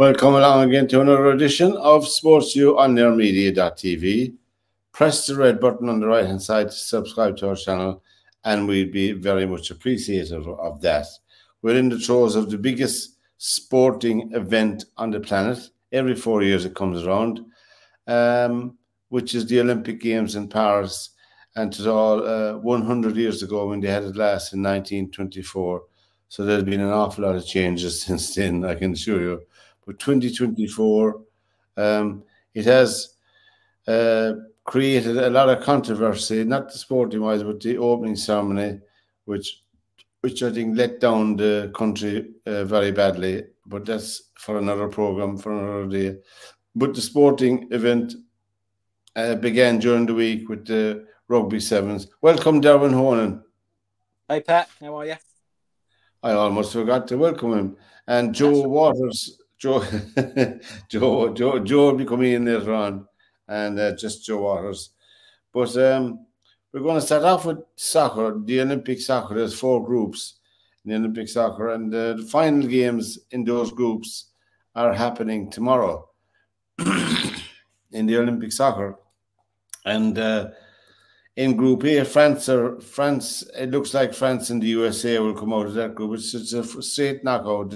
Welcome along again to another edition of SportsView on nearmedia.tv. Press the red button on the right hand side to subscribe to our channel, and we'd be very much appreciative of that. We're in the throes of the biggest sporting event on the planet. Every 4 years it comes around, which is the Olympic Games in Paris. And it was all 100 years ago when they had it last in 1924. So there's been an awful lot of changes since then, I can assure you. But 2024, it has created a lot of controversy, not the sporting wise, but the opening ceremony, which I think let down the country very badly. But that's for another program, for another day. But the sporting event began during the week with the Rugby Sevens. Welcome, Derwynne Honan. Hey, Pat. How are you? I almost forgot to welcome him. And Joe Waters. Joe will be coming in later on, and just Joe Waters. But we're going to start off with soccer, the Olympic soccer. There's 4 groups in the Olympic soccer, and the final games in those groups are happening tomorrow in the Olympic soccer. And in Group A, France. It looks like France and the USA will come out of that group. It's a straight knockout.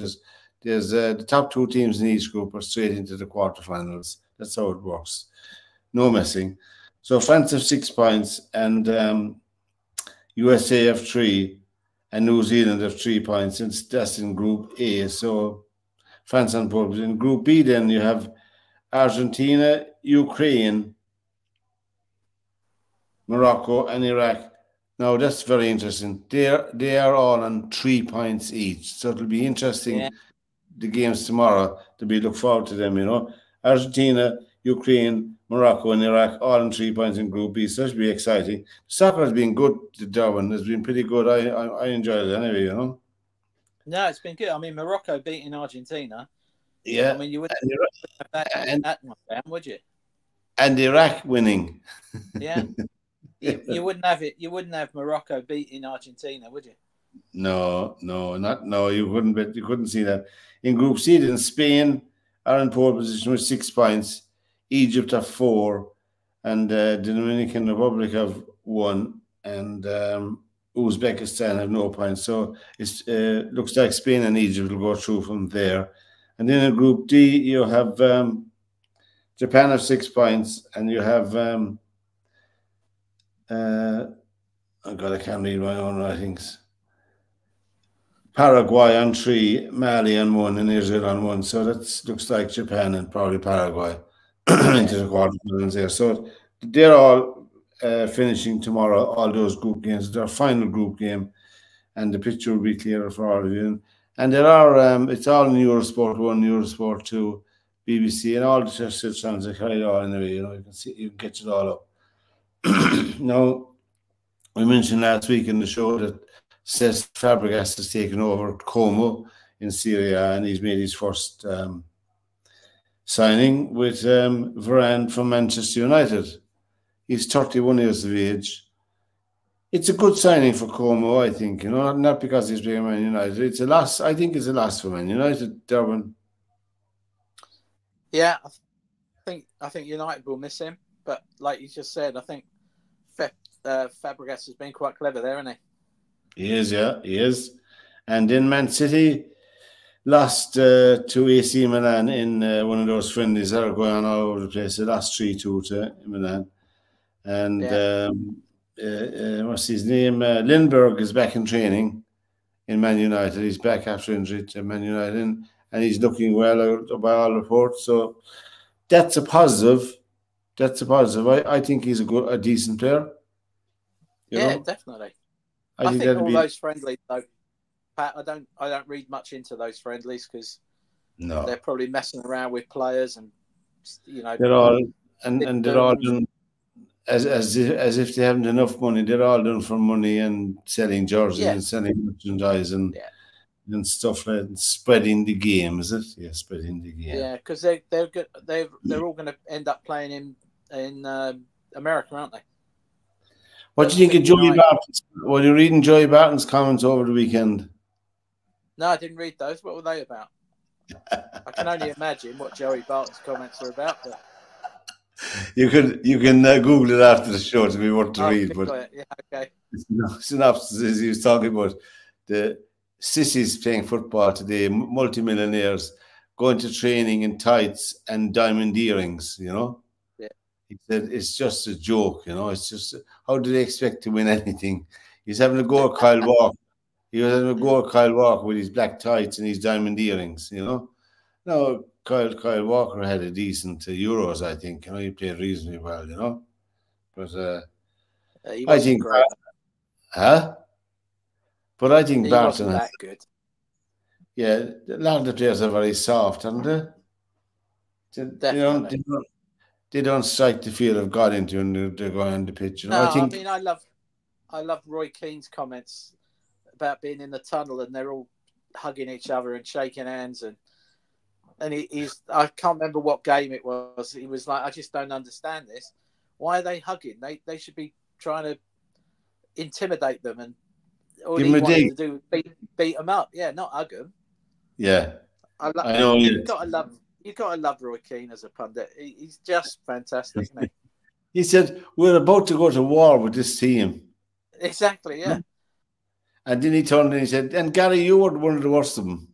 There's the top 2 teams in each group are straight into the quarterfinals. That's how it works. No messing. So France have 6 points, and USA have 3, and New Zealand have 3 points. That's in Group A. So France and Portugal. In Group B, then you have Argentina, Ukraine, Morocco, and Iraq. Now that's very interesting. They are all on 3 points each. So it'll be interesting. Yeah. The games tomorrow, to be look forward to them, you know. Argentina, Ukraine, Morocco, and Iraq all on 3 points in Group B. So it should be exciting. Soccer has been good, Derwynne. It's been pretty good. I enjoyed it anyway, you know. No, it's been good. I mean, Morocco beating Argentina. Yeah. I mean, you wouldn't have that one down, would you? And Iraq winning. Yeah. You wouldn't have it. You wouldn't have Morocco beating Argentina, would you? No. You couldn't see that. In Group C, then Spain are in pole position with 6 points. Egypt have 4, and the Dominican Republic have 1, and Uzbekistan have no points. So it looks like Spain and Egypt will go through from there. And then in Group D, you have Japan have 6 points, and you have I can't read my own writings. Paraguay on 3, Mali on 1, and Israel on 1. So that looks like Japan and probably Paraguay into the quarterfinals there. So they're all finishing tomorrow, all those group games. Their final group game, and the picture will be clearer for all of you. And there are, it's all in Eurosport 1, Eurosport 2, BBC, and all the channels that carry it all anyway. You know, you can see, you can catch it all up. Now, we mentioned last week in the show that Cesc Fabregas has taken over Como in Syria, and he's made his first signing with Varane from Manchester United. He's 31 years of age. It's a good signing for Como, I think. You know, not because he's playing Man United. It's a loss. I think it's a loss for Man United, Derwynne. Yeah, I think United will miss him. But like you just said, I think Fabregas has been quite clever there, hasn't he? He is, yeah, he is. And then Man City lost to AC Milan in one of those friendlies that are going on all over the place. They lost 3-2 to Milan. And what's his name? Lindbergh is back in training in Man United. He's back after injury to Man United, and he's looking well by all reports. So that's a positive. That's a positive. I think he's a decent player. You know? Definitely. I think all those friendlies, though, Pat. I don't read much into those friendlies because they're probably messing around with players, and you know they're all and they're all done as if they haven't enough money. They're all done for money and selling jerseys and selling merchandise and stuff like that, and spreading the game. Is it? Yeah, spreading the game. Yeah, because they're good. They're all going to end up playing in America, aren't they? What do you think of Joey Barton's? Were you reading Joey Barton's comments over the weekend? No, I didn't read those. What were they about? I can only imagine what Joey Barton's comments are about. But you can Google it after the show to be worth to read. But yeah, okay. Synopsis is he was talking about the sissies playing football today, multimillionaires going to training in tights and diamond earrings. You know. Yeah. He said it's just a joke. You know, it's just how do they expect to win anything? He's having to go at Kyle Walker. He was having to go at Kyle Walker with his black tights and his diamond earrings. You know. No, Kyle Walker had a decent Euros, I think. You know, he played reasonably well, you know. But I think, great. But I think he Barton wasn't that good. Yeah, a lot of the players are very soft, aren't they? Definitely. They don't strike the feel of God into when they're going on the pitch. You know? No, I mean, I love Roy Keane's comments about being in the tunnel and they're all hugging each other and shaking hands and he's I can't remember what game it was. He was like, I just don't understand this. Why are they hugging? They should be trying to intimidate them and all he wanted to do was beat them up. Yeah, not hug them. Yeah, I know. You got to love Roy Keane as a pundit. He's just fantastic, isn't he? He said, "We're about to go to war with this team." Exactly. Yeah. And then he turned and he said, "And Gary, you were one of the worst of them."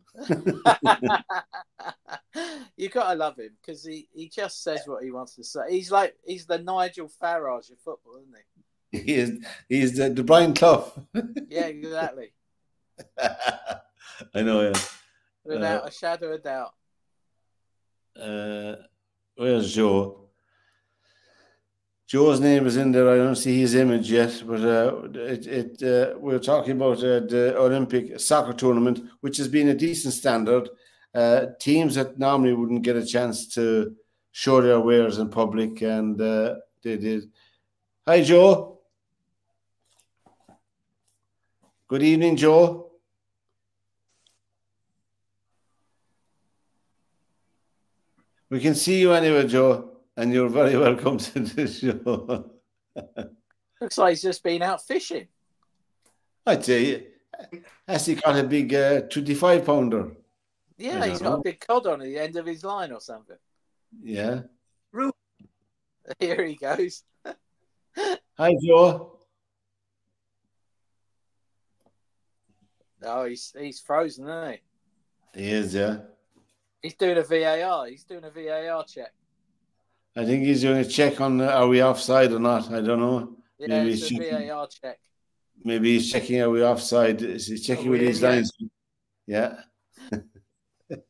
You gotta love him because he just says what he wants to say. He's the Nigel Farage of football, isn't he? He's the Brian Clough. Yeah, exactly. I know, yeah. Without a shadow of doubt. Where's Joe? Joe's name is in there. I don't see his image yet, but we're talking about the Olympic soccer tournament, which has been a decent standard. Teams that normally wouldn't get a chance to show their wares in public, and they did. Hi, Joe. Good evening, Joe. We can see you anyway, Joe. And you're very welcome to the show. Looks like he's just been out fishing. I'd say, has he got a big 25-pounder? Yeah, he's got a big cod on the end of his line or something. Yeah. Here he goes. Hi, Joe. Oh, he's frozen, isn't he? He is, yeah. He's doing a VAR. He's doing a VAR check. I think he's doing a check on are we offside or not. I don't know. Yeah, maybe it's a VAR check. Maybe he's checking are we offside. Is he checking with his lines? Yeah.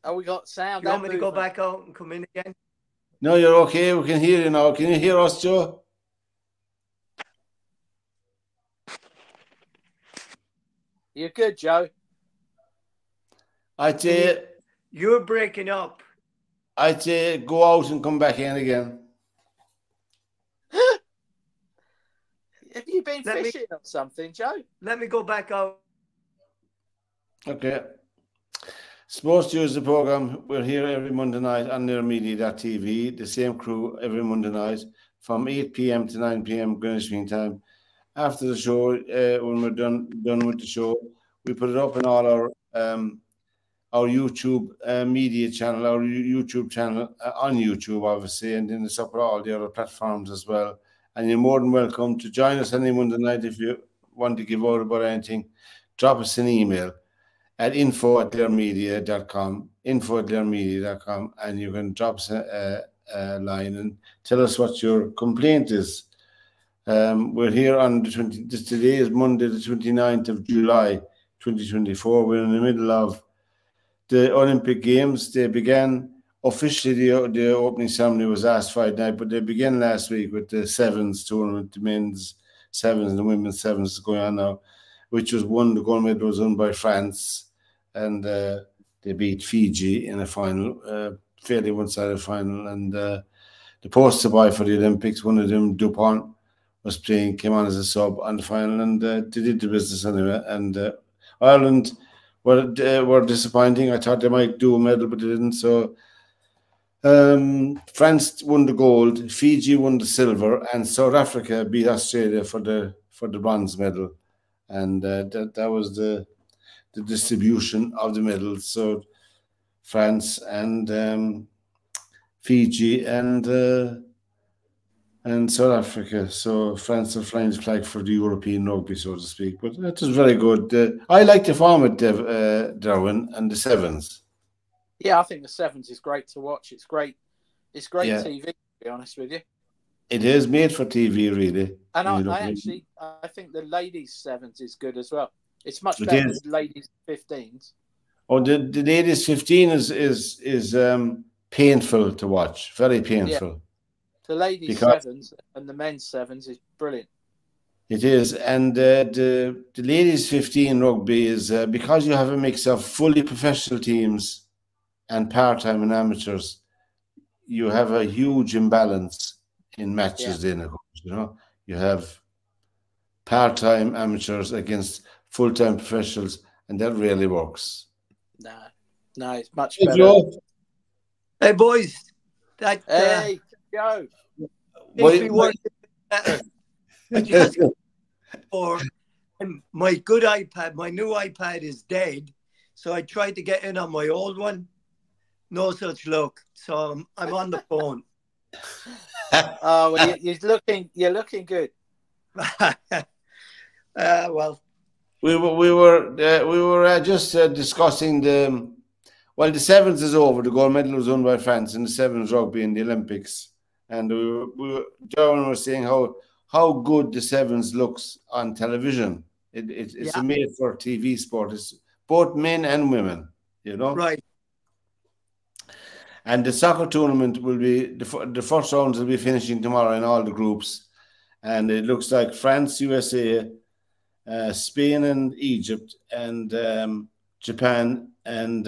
Oh, we got sound. You want me to go back out and come in again? No, you're okay. We can hear you now. Can you hear us, Joe? You're good, Joe. I'd say you're breaking up. I'd say go out and come back in again. Have you been fishing or something, Joe? Let me go back out. Okay. SportsView is the program. We're here every Monday night on NearMedia.tv. The same crew every Monday night from 8 p.m. to 9 p.m. Greenwich Mean Time. After the show, when we're done with the show, we put it up in all our YouTube media channel, our YouTube channel on YouTube, obviously, and then it's up on all the other platforms as well. And you're more than welcome to join us any Monday night if you want to give out about anything. Drop us an email at info@theirmedia.com, and you can drop us a line and tell us what your complaint is. We're here on the today is Monday, the 29th of July, 2024. We're in the middle of the Olympic Games. They began officially, the opening ceremony was last Friday night, but they began last week with the sevens tournament, the men's sevens and the women's sevens going on now, which was the gold medal was won by France, and they beat Fiji in a final, fairly one-sided final. And the poster boy for the Olympics, one of them, Dupont, came on as a sub on the final, and they did the business anyway. And Ireland were disappointing. I thought they might do a medal, but they didn't. So France won the gold, Fiji won the silver, and South Africa beat Australia for the bronze medal. And that was the distribution of the medals. So France and Fiji and South Africa. So France are flying the flag for the European rugby, so to speak. But it is very good. I like the format, Derwynne, and the sevens. Yeah, I think the sevens is great to watch. It's great. It's great TV, to be honest with you. It is made for TV, really. And I think the ladies' sevens is good as well. It's much better than the ladies' 15s. Oh, the ladies' 15 is painful to watch. Very painful. Yeah. The ladies' sevens and the men's sevens is brilliant. It is, and the ladies' 15 rugby is because you have a mix of fully professional teams and part-time and amateurs. You have a huge imbalance in matches. Then, of course, you know, you have part-time amateurs against full-time professionals, and that really works. No, it's much better. Hey, boys. Hey, Joe. Or my good iPad, my new iPad is dead, so I tried to get in on my old one. No such luck. So I'm on the phone. Oh, well, you're looking good. Well, we were just discussing the sevens is over. The gold medal was won by France in the sevens rugby in the Olympics, and Derwynne was saying how good the sevens looks on television. It's a made for TV sport. It's both men and women, you know. Right. And the soccer tournament will be the first rounds will be finishing tomorrow in all the groups, and it looks like France, USA, Spain, and Egypt, and Japan and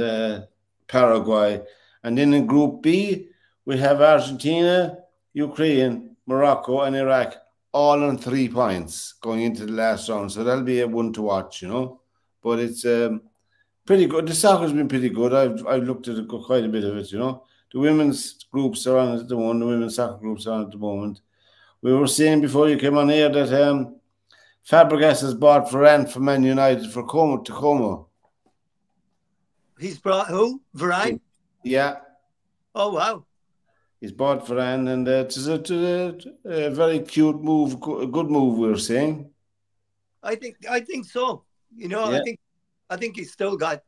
Paraguay, and then in Group B we have Argentina, Ukraine, Morocco, and Iraq, all on 3 points going into the last round. So that'll be a one to watch, you know. But it's pretty good. The soccer's been pretty good. I've looked at quite a bit of it, you know. The women's groups are on at the moment. The women's soccer groups are on at the moment. We were saying before you came on here that Fabregas has bought Varane from Man United for Como. He's brought who? Varane? Yeah. Oh, wow. He's bought Varane, and it's a very cute move, a good move, we were saying. I think so. You know, yeah. I think he's still got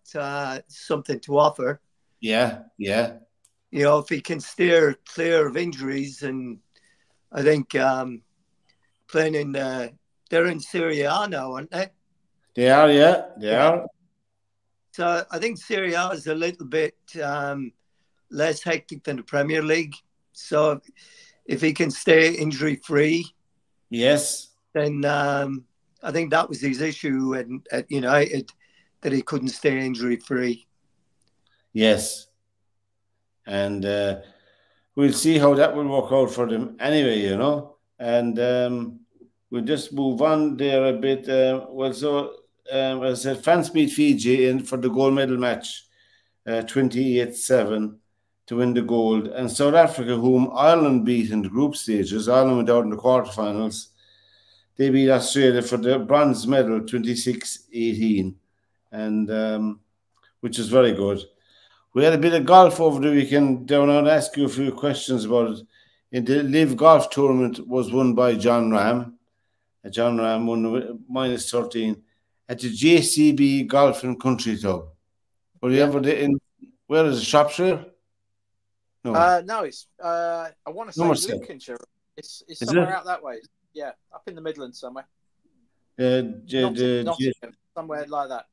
something to offer. Yeah. You know, if he can steer clear of injuries, and I think playing in they're in Serie A now, aren't they? They are, yeah. They are. So I think Serie A is a little bit less hectic than the Premier League. So if he can stay injury-free, yes, then I think that was his issue at United, that he couldn't stay injury-free. Yes. And we'll see how that will work out for them anyway, you know. And we'll just move on there a bit. As I said, France beat Fiji for the gold medal match, 28-7 to win the gold. And South Africa, whom Ireland beat in the group stages, Ireland went out in the quarterfinals. They beat Australia for the bronze medal, 26-18, and which is very good. We had a bit of golf over the weekend. Down, I'll ask you a few questions about it. In the Live Golf Tournament was won by John Ram. John Ram won minus 13 at the JCB Golf and Country Club. Were you ever in? Where is it? Shropshire? No. No, it's I want to say Lincolnshire. It's somewhere out that way. Yeah, up in the Midlands somewhere. Nottingham, somewhere like that.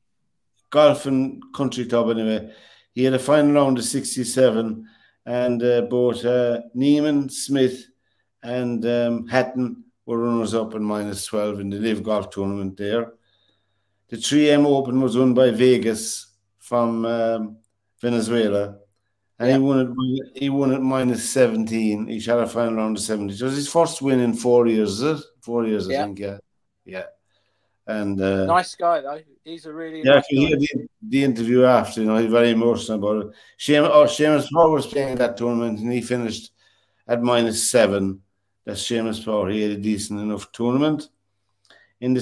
Golf and Country Club, anyway. He had a final round of 67, and both Neiman, Smith, and Hatton were runners-up in minus 12 in the Live Golf Tournament there. The 3M Open was won by Vegas from Venezuela, and he won at minus 17. He shot a final round of 70. It was his first win in 4 years, is it? 4 years, I think, yeah. And nice guy, though. He's a really nice guy. Yeah, the interview after, you know, he's very emotional about it. Seamus Power was playing that tournament, and he finished at minus 7. That's Seamus Power. He had a decent enough tournament. In the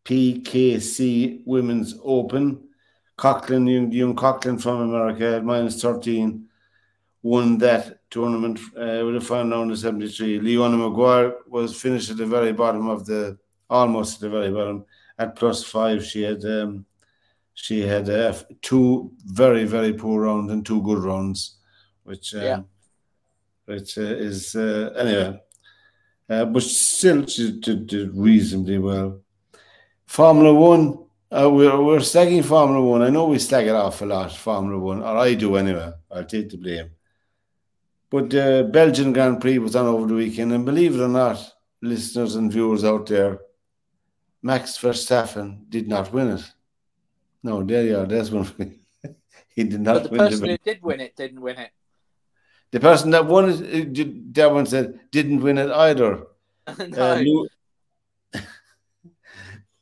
CPKC Women's Open, Coughlin, young Coughlin from America at -13, won that tournament with a final round of 73. Leona Maguire was finished at the very bottom of almost at the very bottom at +5. She had 2 very, very poor rounds and 2 good rounds, which is anyway. But still, she did reasonably well. Formula One, we're stagging Formula One. I know we stag it off a lot, Formula One, or I do anyway. I'll take the blame. But the Belgian Grand Prix was on over the weekend, and believe it or not, listeners and viewers out there, Max Verstappen did not win it. No, there you are. There's one. He did not win it. But the person who did win it didn't win it. The person that won it, Derwynne said, didn't win it either. No.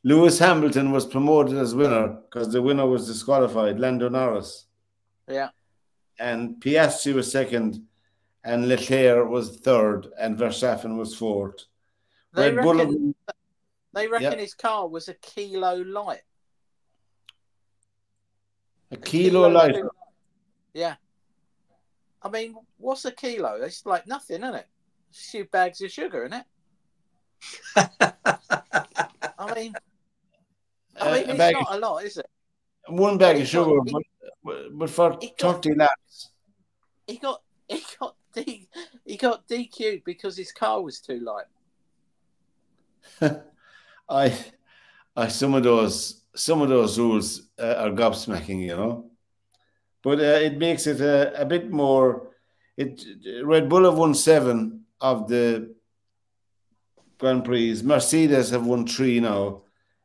Lewis Hamilton was promoted as winner because the winner was disqualified, Lando Norris. Yeah. And Piastri was second, and Leclerc was third, and Verstappen was fourth. They reckon his car was a kilo light. A kilo lighter? Yeah. I mean, what's a kilo? It's like nothing, isn't it? It's a few bags of sugar, isn't it? I mean, it's not a lot, is it? One bag of sugar, but for 30 laps. He got DQ'd because his car was too light. Some of those rules are gobsmacking, you know. But it makes it a bit more. Red Bull have won 7 of the Grand Prix. Mercedes have won 3 now,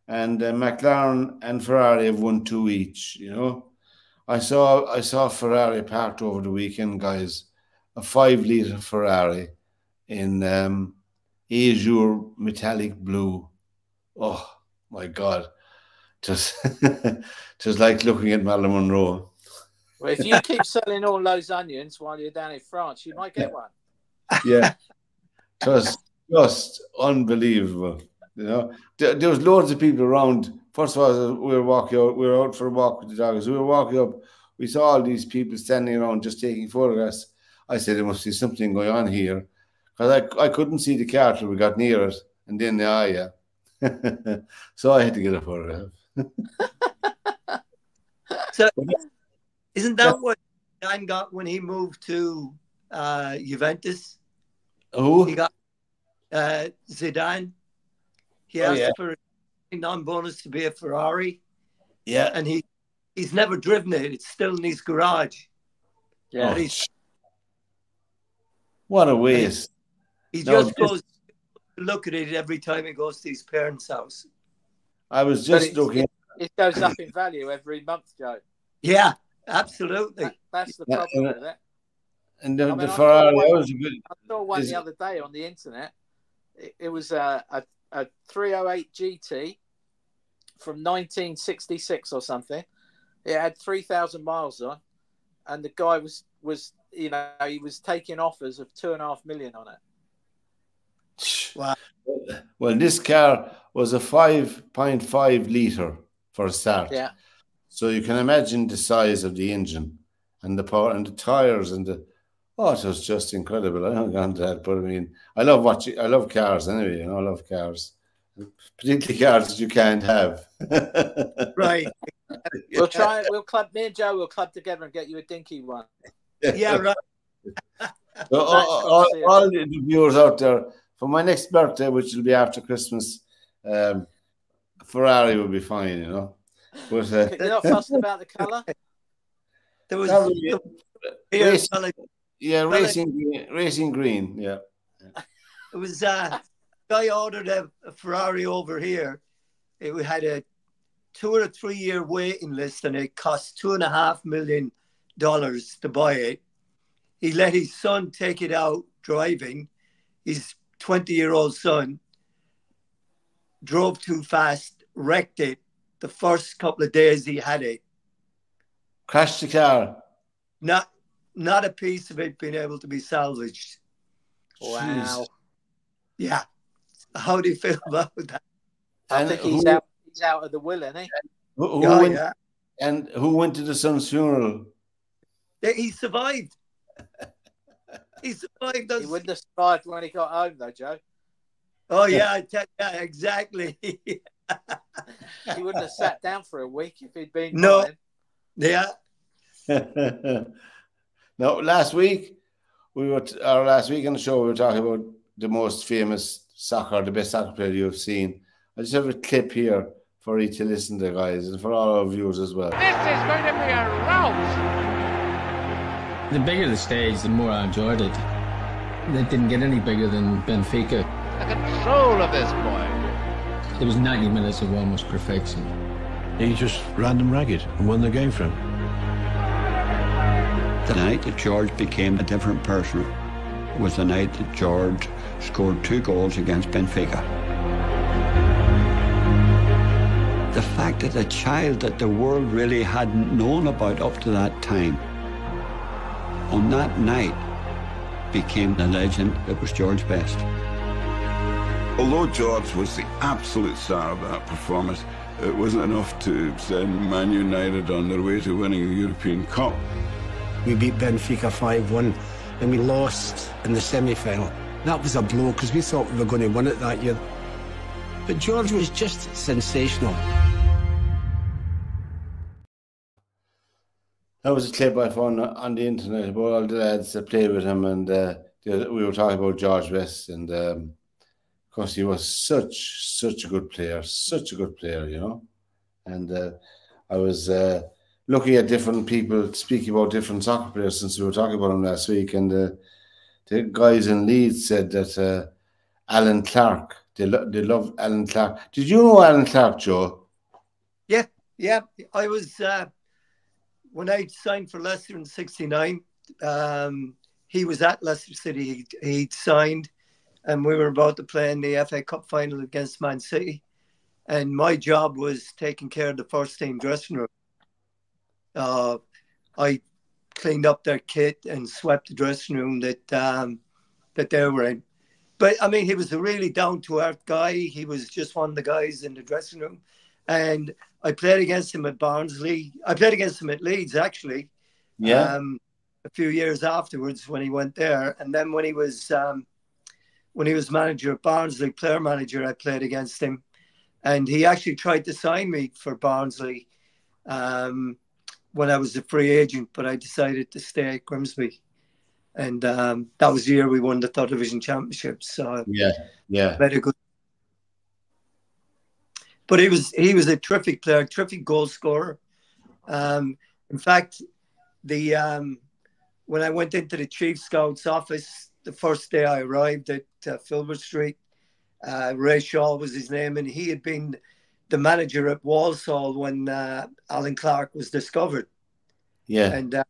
and McLaren and Ferrari have won 2 each. You know, I saw Ferrari parked over the weekend, guys. A 5-liter Ferrari in azure metallic blue. Oh my God, just like looking at Marilyn Monroe. Well, if you keep selling all those onions while you're down in France, you might get one. Yeah, just unbelievable. You know, there was loads of people around. First of all, we were out for a walk with the dogs. We were walking up. We saw all these people standing around just taking photographs. I said, there must be something going on here, because I couldn't see the car till we got near it, and then so I had to get a photograph. So, isn't that what Dan got when he moved to Juventus? Who? He got Zidane. He asked for a non-bonus to be a Ferrari. Yeah. And he's never driven it. It's still in his garage. Yeah. What a waste. He just goes to look at it every time he goes to his parents' house. I was just looking. It goes up in value every month, Joe. Yeah, absolutely. That's the problem with it. And the Ferrari, I saw one the other day on the internet. It was a 308 GT from 1966 or something. It had 3,000 miles on, and the guy was he was taking offers of $2.5 million on it. Wow. Well, this car was a 5.5 litre for a start. Yeah. So you can imagine the size of the engine and the power and the tires and it was just incredible. I don't know that, but I mean, I love cars anyway. You know, I love cars, particularly cars that you can't have. Right. We'll try it. Me and Joe will club together and get you a dinky one. Yeah, right. So all the viewers out there, for my next birthday, which will be after Christmas, Ferrari will be fine, you know. But you're not fussed about the colour. There was racing green. Yeah. It was guy ordered a Ferrari over here. It had a 2 or 3 year waiting list, and it cost $2.5 million to buy it. He let his son take it out driving. His 20-year-old son drove too fast, wrecked it. The first couple of days he had it. Crashed the car. Not a piece of it being able to be salvaged. Wow. Jeez. Yeah. How do you feel about that? I think he's out of the will, isn't he? And who went to the son's funeral? He survived. He survived. He wouldn't have survived when he got home, though, Joe. Oh, yeah, exactly. He wouldn't have sat down for a week if he'd been fine. Yeah. No, last week last week on the show, we were talking about the most famous the best soccer player you've seen. I just have a clip here for you to listen to, guys, and for all our viewers as well. This is going to be a rout. The bigger the stage, the more I enjoyed it. It didn't get any bigger than Benfica. The control of this boy. It was 90 minutes of almost perfection. He just ran them ragged and won the game for him. The night that George became a different person was the night that George scored 2 goals against Benfica. The fact that a child that the world really hadn't known about up to that time, on that night, became the legend that was George Best. Although George was the absolute star of that performance, it wasn't enough to send Man United on their way to winning the European Cup. We beat Benfica 5-1 and we lost in the semi-final. That was a blow because we thought we were going to win it that year. But George was just sensational. That was a clip I found on the internet about all the lads that played with him, and we were talking about George Best, and of course he was such a good player, you know. And I was looking at different people speaking about different soccer players since we were talking about them last week, and the guys in Leeds said that Alan Clark, they love Alan Clark. Did you know Alan Clark, Joe? Yeah. I was when I signed for Leicester in '69. He was at Leicester City. He'd signed, and we were about to play in the FA Cup final against Man City. And my job was taking care of the first team dressing room. I cleaned up their kit and swept the dressing room that they were in. But I mean, he was a really down-to-earth guy. He was just one of the guys in the dressing room. And I played against him at Barnsley. I played against him at Leeds, actually. Yeah. A few years afterwards when he went there. And then when he was manager at Barnsley, player manager, I played against him. And he actually tried to sign me for Barnsley when I was a free agent, but I decided to stay at Grimsby. And that was the year we won the third division championship. So yeah, very good. But he was a terrific player, terrific goal scorer. In fact, when I went into the chief scout's office the first day I arrived at Filbert Street, Ray Shaw was his name, and he had been the manager at Walsall when Alan Clark was discovered. Yeah. And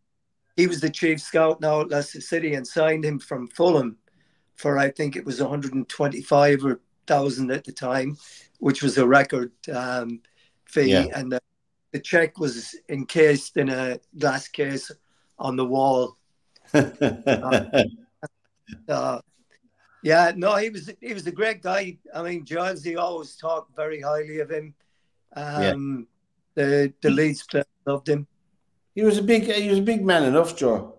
he was the chief scout now at Leicester City, and signed him from Fulham for, I think it was 125,000 at the time, which was a record fee. Yeah. And the check was encased in a glass case on the wall. Yeah, no, he was a great guy. I mean, Giles, always talked very highly of him. The Leeds players loved him. He was a big man enough, Joe.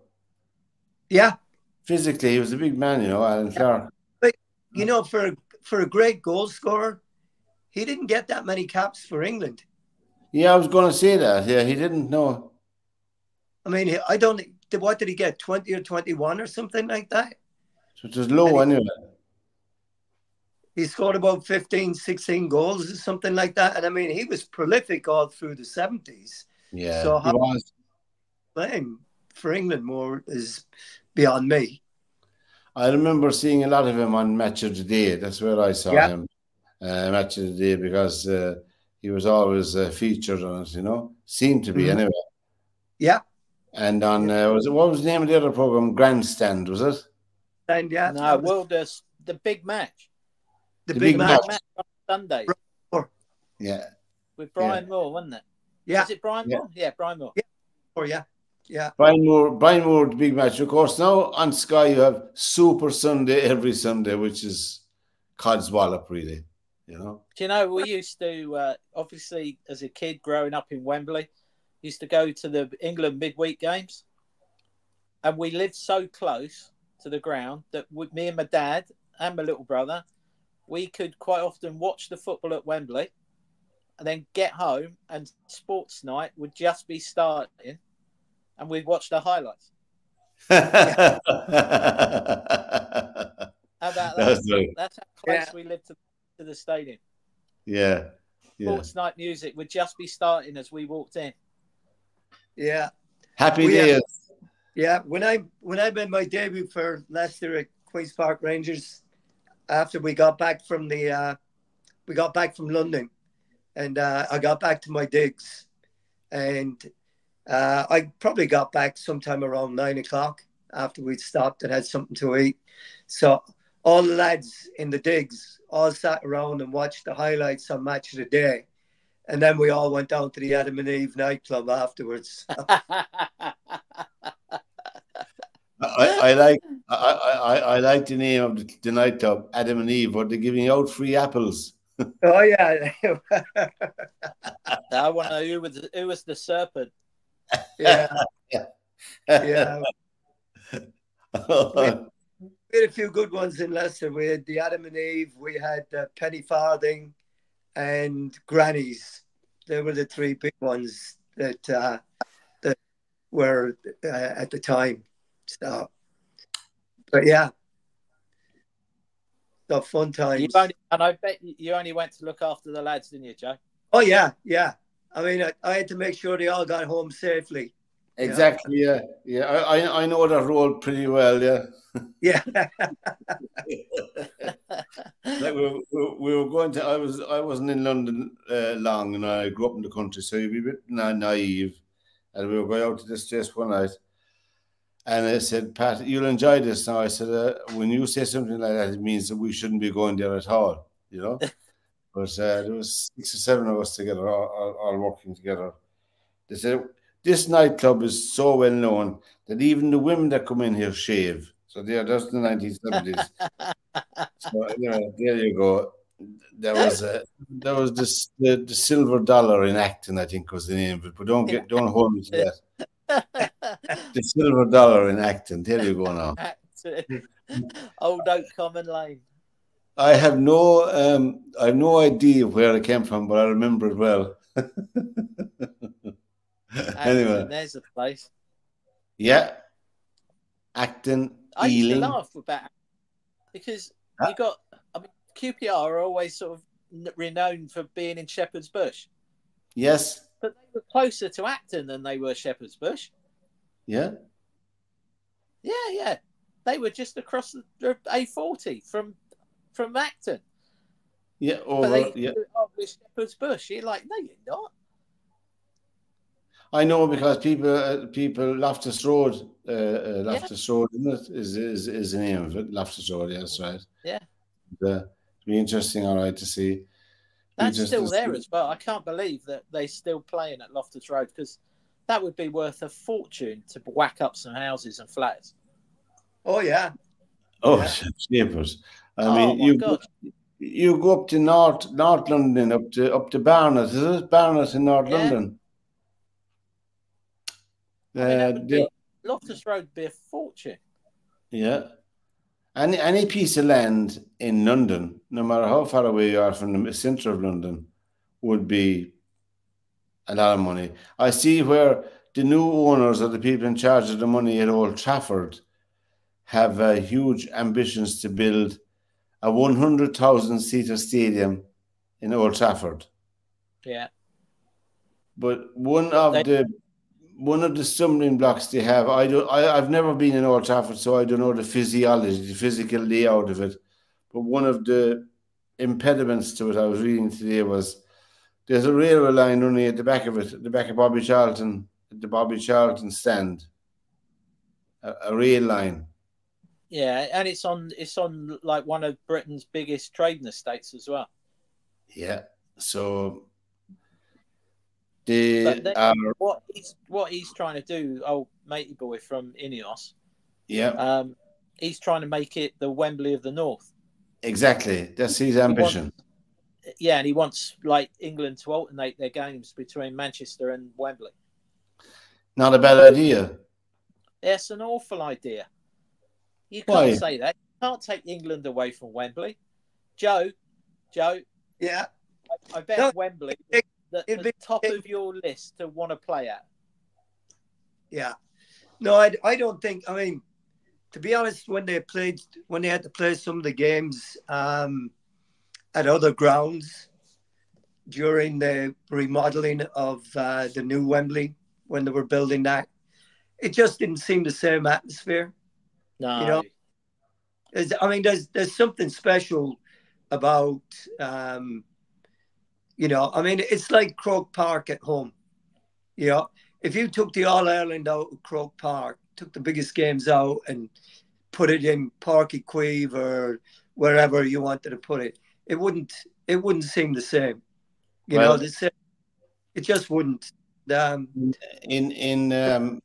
Yeah. Physically, he was a big man, you know, Alan Clark. But, you know, for a great goal scorer, he didn't get that many caps for England. Yeah, I was going to say that. Yeah, he didn't know. I mean, what did he get, 20 or 21 or something like that? So it was low anyway. He scored about 15, 16 goals or something like that. And I mean, he was prolific all through the 70s. Yeah, so he was. Playing for England more is beyond me. I remember seeing a lot of him on Match of the Day. That's where I saw him, Match of the Day, because he was always featured on it, you know. Seemed to be anyway. Yeah. And on, what was the name of the other program? Grandstand, was it? And yeah. No, the big match. The big match on Sunday. Yeah. With Brian Moore, wasn't it? Yeah. Is it Brian Moore? Yeah, Brian Moore. Yeah. Brian Moore, the big match. Of course, now on Sky you have Super Sunday every Sunday, which is codswallop, really. You know. Do you know, we used to, obviously, as a kid growing up in Wembley, used to go to the England midweek games, and we lived so close to the ground that with me and my dad and my little brother, we could quite often watch the football at Wembley and then get home, and sports night would just be starting and we'd watch the highlights. How about that? That's how close we lived to the stadium. Yeah. Sports night music would just be starting as we walked in. Yeah. Happy days. Yeah. When I made my debut for Leicester at Queen's Park Rangers, after we got back from London, and I got back to my digs, and I probably got back sometime around 9 o'clock after we'd stopped and had something to eat. So all the lads in the digs all sat around and watched the highlights on Match of the Day. And then we all went down to the Adam and Eve nightclub afterwards. I like the name of the nightclub, Adam and Eve. Were they giving out free apples? Oh yeah. I want to know who was the serpent. Yeah. Yeah. We had a few good ones in Leicester. We had the Adam and Eve, we had Penny Farthing, and Grannies. They were the three big ones that were at the time. So, but yeah, the fun times. And I bet you only went to look after the lads, didn't you, Joe? Oh yeah, yeah. I mean, I had to make sure they all got home safely. Exactly. Yeah, yeah. I know that role pretty well. Yeah. Yeah. Like we were going to. I wasn't in London long, and I grew up in the country, so you'd be a bit naive. And we were going out to this place one night, and I said, "Pat, you'll enjoy this." Now I said, "When you say something like that, it means that we shouldn't be going there at all." You know. But there was 6 or 7 of us together, all working together. They said, this nightclub is so well known that even the women that come in here shave. So that's the 1970s. So there you go. There was this the silver dollar in Acton, I think was the name of it. But don't hold me to that. The silver dollar in Acton. There you go now. Old Oak Common Lane. I have no idea where it came from, but I remember it well. Anyway, there's a place. Yeah, Acton. I used to laugh about because you got. I mean, QPR are always sort of renowned for being in Shepherd's Bush. Yes, but they were closer to Acton than they were Shepherd's Bush. Yeah. Yeah. They were just across the A40 from Acton. Yeah, Shepherd's Bush. You're like, no, you're not. I know because people Loftus Road, Road, isn't it? Is the name of it? Loftus Road, yeah, that's right. Yeah. It'd be interesting, all right, to see. That's still there as well. I can't believe that they're still playing at Loftus Road because that would be worth a fortune to whack up some houses and flats. Oh yeah. Oh, snippers. I mean, you go up to North London, up to Barnet. Is it Barnet in North London? Loftus Road would be a fortune. Yeah. Any piece of land in London, no matter how far away you are from the centre of London, would be a lot of money. I see where the new owners or the people in charge of the money at Old Trafford have huge ambitions to build a 100,000-seater stadium in Old Trafford. Yeah. But one of the stumbling blocks they have, I've never been in Old Trafford, so I don't know the physiology, the physical layout of it. But one of the impediments to it I was reading today was there's a railway line running at the back of it, at the back of Bobby Charlton, at the Bobby Charlton stand. A rail line. Yeah, and it's on like one of Britain's biggest trading estates as well. Yeah, so what he's trying to do, old matey boy from Ineos. Yeah. He's trying to make it the Wembley of the North. Exactly, that's his ambition. And he wants like England to alternate their games between Manchester and Wembley. Not a bad idea. It's an awful idea. You Why? can't say that. You can't take England away from Wembley. Joe. Yeah. I bet Wembley the top of your list to want to play at. Yeah. No, I don't think. I mean, to be honest, when they had to play some of the games at other grounds during the remodeling of the new Wembley, when they were building that, it just didn't seem the same atmosphere. No. You know, there's something special about, you know, I mean, it's like Croke Park at home. You know, if you took the All-Ireland out of Croke Park, took the biggest games out and put it in Páirc Uí Chaoimh or wherever you wanted to put it, it wouldn't seem the same. You know, it just wouldn't. In the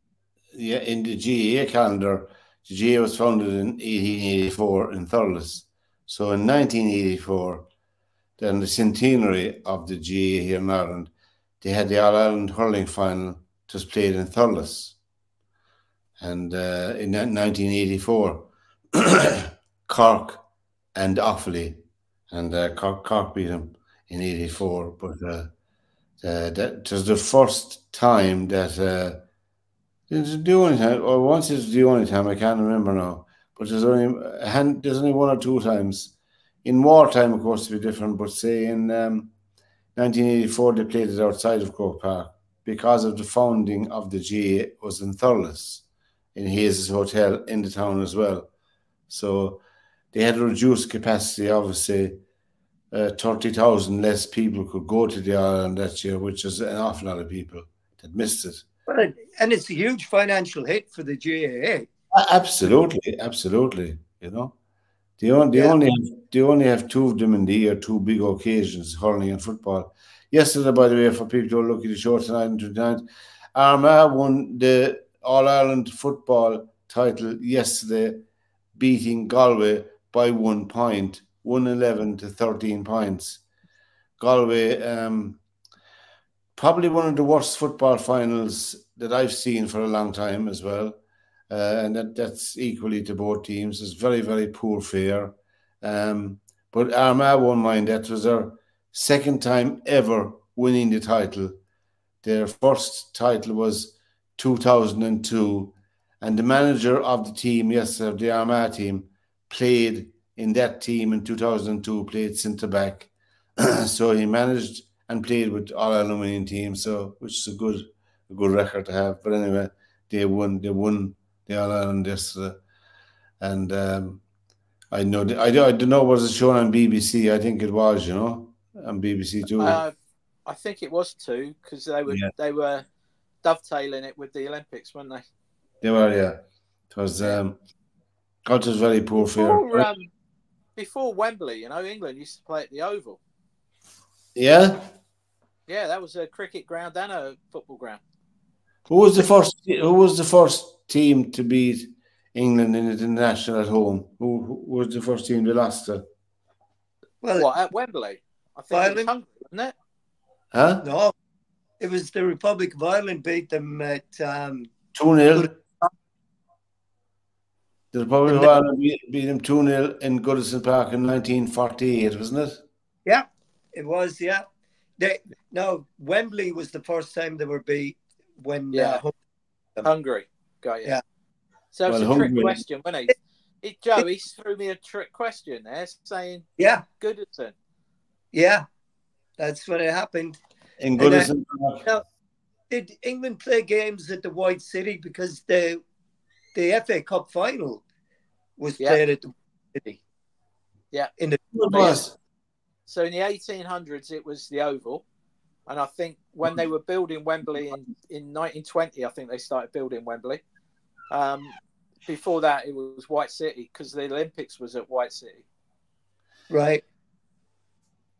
GAA calendar, the GAA was founded in 1884 in Thurles. So in 1984, then the centenary of the GAA here in Ireland, they had the All-Ireland hurling final just played in Thurles. And in 1984, Cork and Offaly, and Cork beat them in 84. But that was the first time that the only time, or once it's the only time, I can't remember now. But there's only one or two times. In wartime, of course, it'd be different. But say in 1984, they played it outside of Croke Park because of the founding of the GAA was in Thurles, in Hayes' Hotel in the town as well. So they had a reduced capacity, obviously. 30,000 less people could go to the Ireland that year, which is an awful lot of people that missed it. Well, and it's a huge financial hit for the GAA. Absolutely. You know, they only have two of them in the year, two big occasions, hurling and football. Yesterday, by the way, for people who are looking at the show tonight and tonight, Armagh won the All-Ireland football title yesterday, beating Galway by 1 point, 111 to 13 points. Galway, probably one of the worst football finals that I've seen for a long time as well. And that's equally to both teams. It's very, very poor fare. But Armagh won't mind. That was their second time ever winning the title. Their first title was 2002. And the manager of the team, of the Armagh team, played in that team in 2002, played centre-back. So he managed and played with All-Ireland winning team, so which is a good record to have. But anyway, they won the All-Ireland yesterday. And I don't know, was it shown on BBC? I think it was, you know, on BBC Two. I think it was too, because they were dovetailing it with the Olympics, weren't they? They were, yeah. It was very poor fare. Before Wembley, you know, England used to play at the Oval. Yeah? Yeah, that was a cricket ground and a football ground. Who was the first team to beat England in the international at home? Who was the first team they lost to? Well, at Wembley? I think it was Hungary, wasn't it? Huh? No, it was the Republic of Ireland beat them at 2-0. The Republic of Ireland beat them 2-0 in Goodison Park in 1948, wasn't it? Yeah, it was, yeah. Wembley was the first time they were beat when Hungary. Got you. Yeah. So it's a trick question, wasn't it? Joe, he threw me a trick question there, saying Goodison. Yeah, that's when it happened. In Goodison Park. Now, did England play games at the White City? Because the FA Cup final was played at the White City. Yeah. In the So in the 1800s, it was the Oval. And I think when they were building Wembley in 1920, I think they started building Wembley. Before that, it was White City because the Olympics was at White City. Right.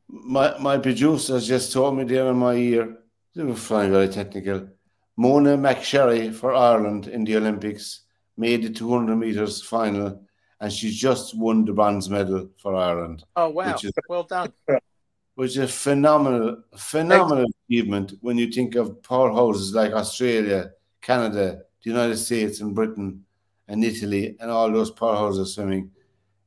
My producers just told me there in my ear, they were flying very technical. Mona McSherry for Ireland in the Olympics made the 200 meters final, and she just won the bronze medal for Ireland. Oh, wow. Well done. Which is a phenomenal achievement when you think of powerhouses like Australia, Canada, the United States, and Britain, and Italy, and all those powerhouses of swimming.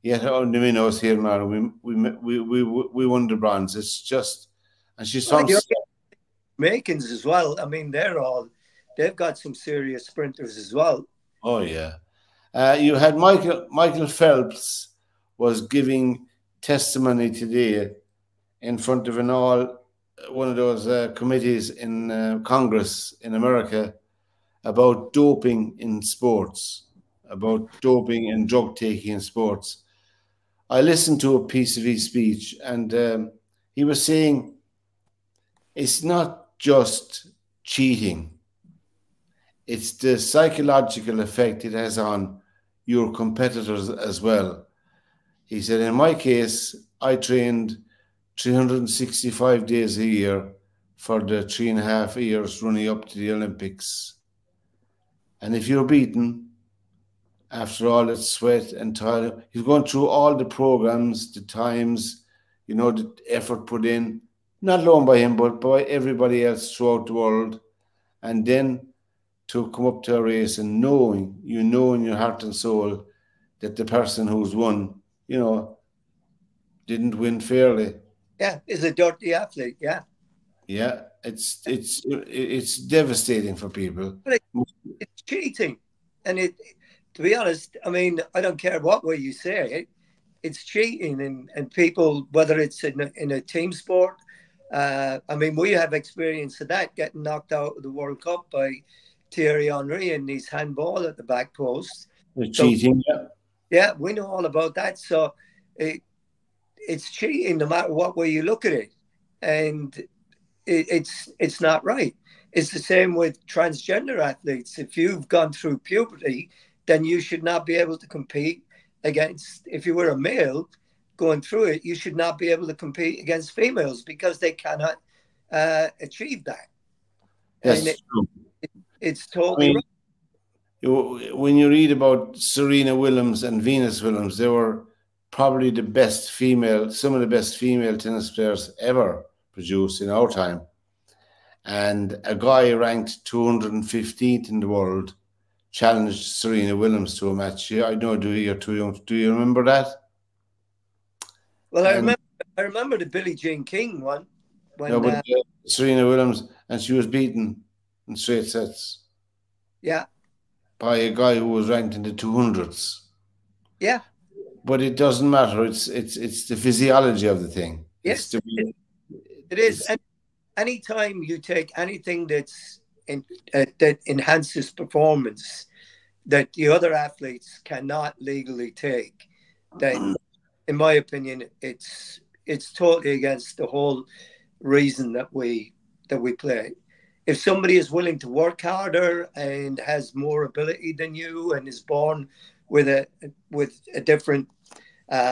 Yet only we know here now we won the bronze. It's just, and she's from Jamaicans as well. I mean, they've got some serious sprinters as well. Oh yeah, you had Michael Phelps was giving testimony today in front of one of those committees in Congress in America about doping in sports, about doping and drug taking in sports. I listened to a piece of his speech, and he was saying it's not just cheating. It's the psychological effect it has on your competitors as well. He said, in my case, I trained 365 days a year for the 3.5 years running up to the Olympics. And if you're beaten, after all that sweat and toil, he's going through all the programs, the times, the effort put in, not alone by him, but by everybody else throughout the world. And then to come up to a race and knowing in your heart and soul that the person who's won, didn't win fairly. Yeah, is a dirty athlete, yeah. Yeah, it's devastating for people. But it's cheating. And to be honest, I mean, I don't care what way you say it, it's cheating. And people, whether it's in a team sport, I mean, we have experience of that, getting knocked out of the World Cup by Thierry Henry and his handball at the back post. Cheating, yeah. Yeah, we know all about that. So it's cheating no matter what way you look at it. And it's not right. It's the same with transgender athletes. If you've gone through puberty, then you should not be able to compete against, if you were a male going through it, you should not be able to compete against females because they cannot achieve that. Yes, and it's totally right. When you read about Serena Williams and Venus Williams, they were probably some of the best female tennis players ever produced in our time. And a guy ranked 215th in the world challenged Serena Williams to a match. Yeah, I know you're too young. Do you remember that? Well, I remember the Billie Jean King one. When, Serena Williams, and she was beaten in straight sets. Yeah. By a guy who was ranked in the 200s. Yeah. But it doesn't matter. It's the physiology of the thing. Yes, it is. And anytime you take anything that enhances performance that the other athletes cannot legally take, then, in my opinion, it's totally against the whole reason that we play. If somebody is willing to work harder and has more ability than you and is born with a different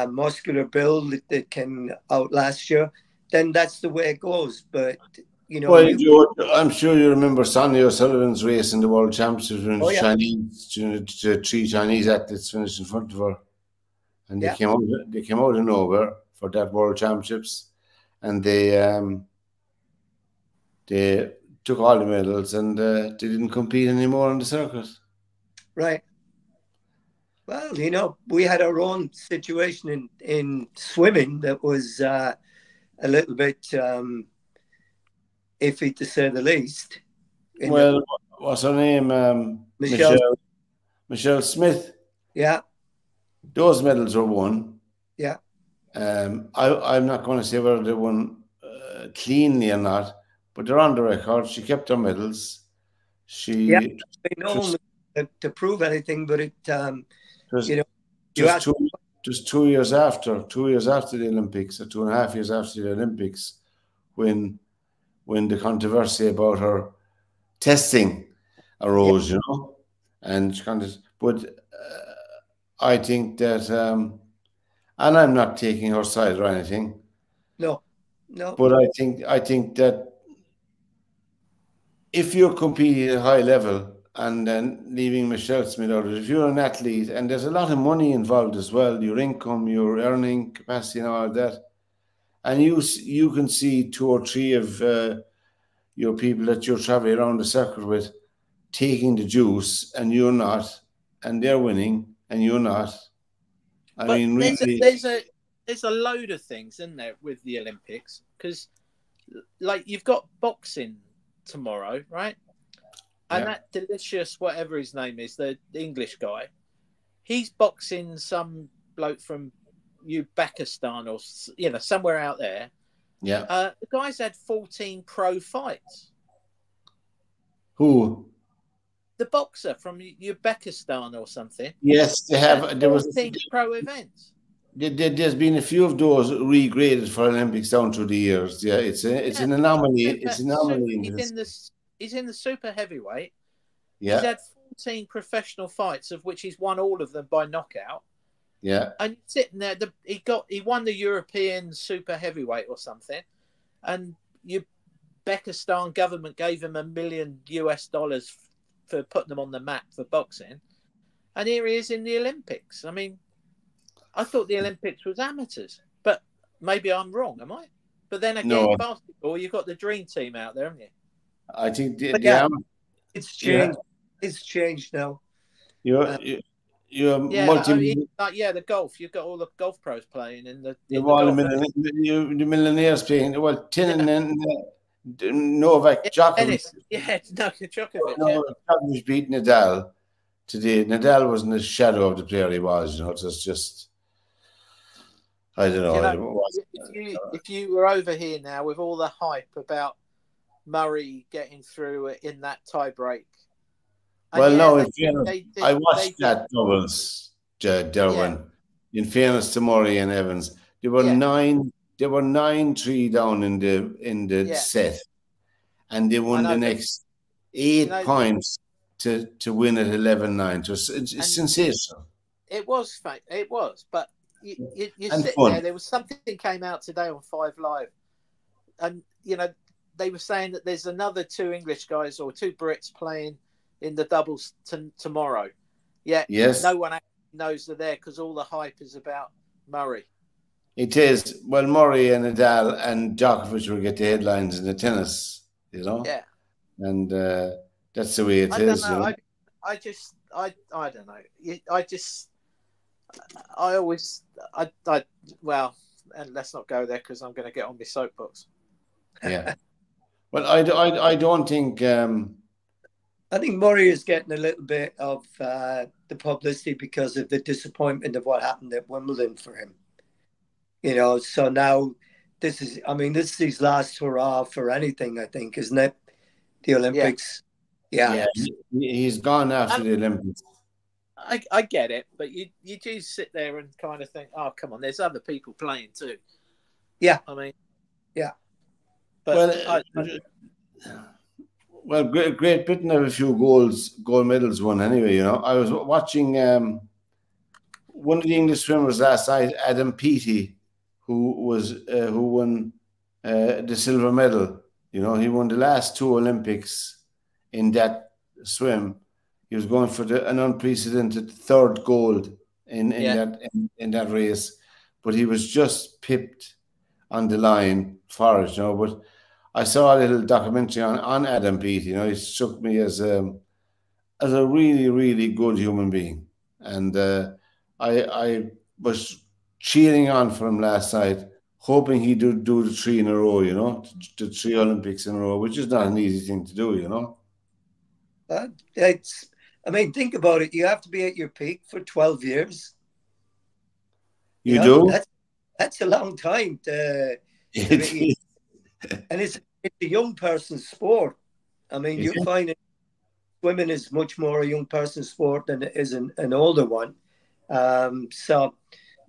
muscular build that can outlast you, then that's the way it goes. But I'm sure you remember Sonia O'Sullivan's race in the World Championships when the 3 Chinese athletes finished in front of her, and they came out of nowhere for that World Championships, and they took all the medals, and they didn't compete anymore on the circuit. Right. Well, we had our own situation in swimming that was a little bit iffy, to say the least. What's her name? Michelle Smith. Yeah. Those medals were won. Yeah. I'm not going to say whether they won cleanly or not, but they're on the record. She kept her medals. They know to prove anything, but just 2 years after the Olympics, or 2.5 years after the Olympics, when the controversy about her testing arose, and she kind of, but I think that, and I'm not taking her side or anything. No. But I think that if you're competing at a high level, and then leaving Michelle Smith out, if you're an athlete, and there's a lot of money involved as well, your income, your earning capacity, and all of that, and you can see 2 or 3 of your people that you're traveling around the circuit with taking the juice and you're not, and they're winning and you're not. I mean, really, there's a load of things, isn't there, with the Olympics? Because, like, you've got boxing tomorrow, right? And that delicious, whatever his name is, the English guy, he's boxing some bloke from Uzbekistan or somewhere out there. Yeah. The guy's had 14 pro fights. Who? The boxer from Uzbekistan or something. Yes, they have. There was 14 pro events. There's been a few of those regraded for Olympics down through the years. Yeah, it's an anomaly. It's an anomaly. He's in the super heavyweight. Yeah. He's had 14 professional fights, of which he's won all of them by knockout. Yeah. And sitting there, he won the European super heavyweight or something, and Uzbekistan government gave him $1 million for putting them on the map for boxing, and here he is in the Olympics. I mean, I thought the Olympics was amateurs, but maybe I'm wrong, am I? But then again, basketball, you've got the dream team out there, haven't you? I think it's changed. It's changed now. You're the golf. You've got all the golf pros playing in the the millionaires playing. Well, Tin and Novak Djokovic. Djokovic beat Nadal today. Nadal wasn't a shadow of the player he was. It was just, I don't know. If you were over here now with all the hype about Murray getting through in that tie break. Well, no, in fairness, I watched that doubles, Derwynne. In fairness to Murray and Evans, there were 9-3 down in the set, and they won the next 8 points to win at 11-9. So it's sensational. It was, but you sit there. There was something came out today on 5 Live, and they were saying that there's another 2 English guys or 2 Brits playing in the doubles tomorrow. Yeah. Yes. No one actually knows they're there because all the hype is about Murray. It is. Well, Murray and Nadal and Djokovic will get the headlines in the tennis, Yeah. And that's the way it is. I don't know. I don't know. Well, and let's not go there because I'm going to get on my soapbox. Yeah. Well, I don't think. I think Murray is getting a little bit of the publicity because of the disappointment of what happened at Wimbledon for him. So now this is his last hurrah for anything, I think, isn't it? The Olympics. Yeah. He's gone after the Olympics. I get it, but you do sit there and kind of think, oh, come on, there's other people playing too. Yeah. I mean, yeah. But well, Great Britain have a few gold medals won anyway. I was watching one of the English swimmers last night, Adam Peaty, who won the silver medal. He won the last 2 Olympics in that swim. He was going for an unprecedented 3rd gold in that race, but he was just pipped on the line for it. But I saw a little documentary on Adam Peaty. He struck me as a really, really good human being, and I was cheering on for him last night, hoping he'd do the 3 in a row. The 3 Olympics in a row, which is not an easy thing to do. Think about it. You have to be at your peak for 12 years. You do? That's a long time and it's a young person's sport. You find swimming is much more a young person's sport than it is an older one. So